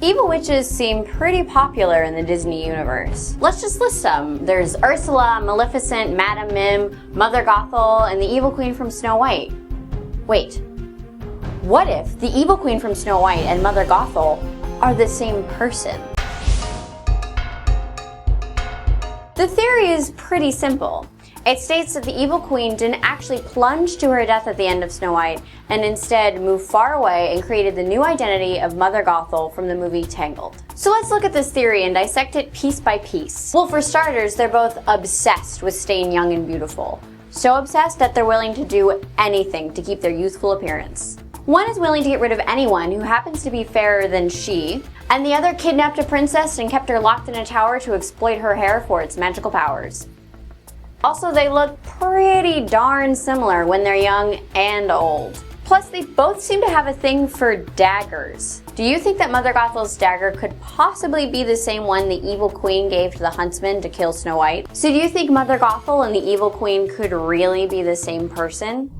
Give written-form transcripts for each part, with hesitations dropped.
Evil witches seem pretty popular in the Disney universe. Let's just list some. There's Ursula, Maleficent, Madame Mim, Mother Gothel, and the Evil Queen from Snow White. Wait, what if the Evil Queen from Snow White and Mother Gothel are the same person? The theory is pretty simple. It states that the Evil Queen didn't actually plunge to her death at the end of Snow White, and instead moved far away and created the new identity of Mother Gothel from the movie Tangled. So let's look at this theory and dissect it piece by piece. Well, for starters, they're both obsessed with staying young and beautiful. So obsessed that they're willing to do anything to keep their youthful appearance. One is willing to get rid of anyone who happens to be fairer than she, and the other kidnapped a princess and kept her locked in a tower to exploit her hair for its magical powers. Also, they look pretty darn similar when they're young and old. Plus, they both seem to have a thing for daggers. Do you think that Mother Gothel's dagger could possibly be the same one the Evil Queen gave to the huntsman to kill Snow White? So do you think Mother Gothel and the Evil Queen could really be the same person?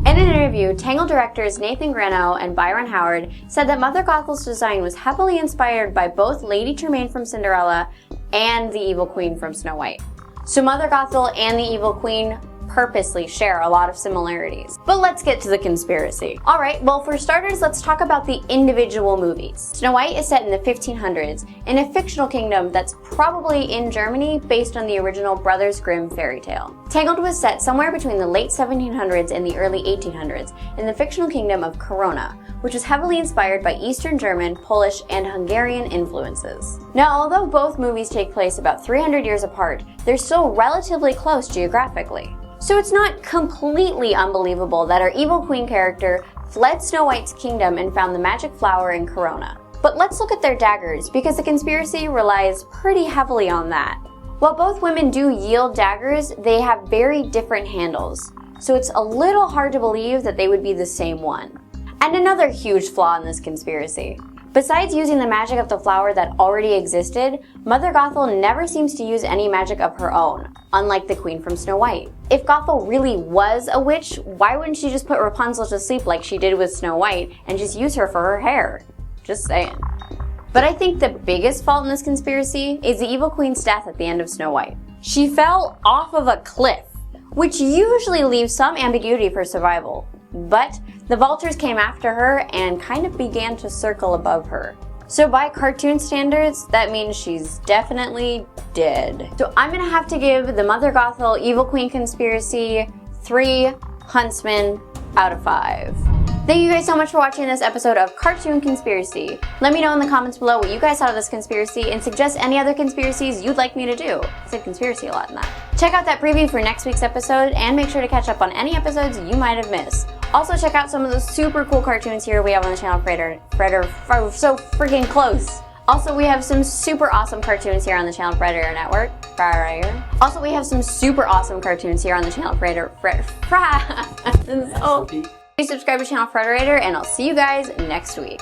In an interview, Tangled directors Nathan Greno and Byron Howard said that Mother Gothel's design was heavily inspired by both Lady Tremaine from Cinderella and the Evil Queen from Snow White. So Mother Gothel and the Evil Queen purposely share a lot of similarities. But let's get to the conspiracy. Alright, well for starters, let's talk about the individual movies. Snow White is set in the 1500s in a fictional kingdom that's probably in Germany based on the original Brothers Grimm fairy tale. Tangled was set somewhere between the late 1700s and the early 1800s in the fictional kingdom of Corona, which was heavily inspired by Eastern German, Polish, and Hungarian influences. Now, although both movies take place about 300 years apart, they're still relatively close geographically. So it's not completely unbelievable that our Evil Queen character fled Snow White's kingdom and found the magic flower in Corona. But let's look at their daggers, because the conspiracy relies pretty heavily on that. While both women do yield daggers, they have very different handles, so it's a little hard to believe that they would be the same one. And another huge flaw in this conspiracy. Besides using the magic of the flower that already existed, Mother Gothel never seems to use any magic of her own, unlike the Queen from Snow White. If Gothel really was a witch, why wouldn't she just put Rapunzel to sleep like she did with Snow White and just use her for her hair? Just saying. But I think the biggest fault in this conspiracy is the Evil Queen's death at the end of Snow White. She fell off of a cliff, which usually leaves some ambiguity for survival. But the vultures came after her and kind of began to circle above her. So by cartoon standards, that means she's definitely dead. So I'm gonna have to give the Mother Gothel Evil Queen conspiracy 3 huntsmen out of 5. Thank you guys so much for watching this episode of Cartoon Conspiracy. Let me know in the comments below what you guys thought of this conspiracy and suggest any other conspiracies you'd like me to do. I said conspiracy a lot in that. Check out that preview for next week's episode and make sure to catch up on any episodes you might have missed. Also check out some of the super cool cartoons here we have on the channel Frederator, so freaking close. Also, we have some super awesome cartoons here on the channel Frederator Network. Also, we have some super awesome cartoons here on the channel Frederator. Please subscribe to channel Frederator, and I'll see you guys next week.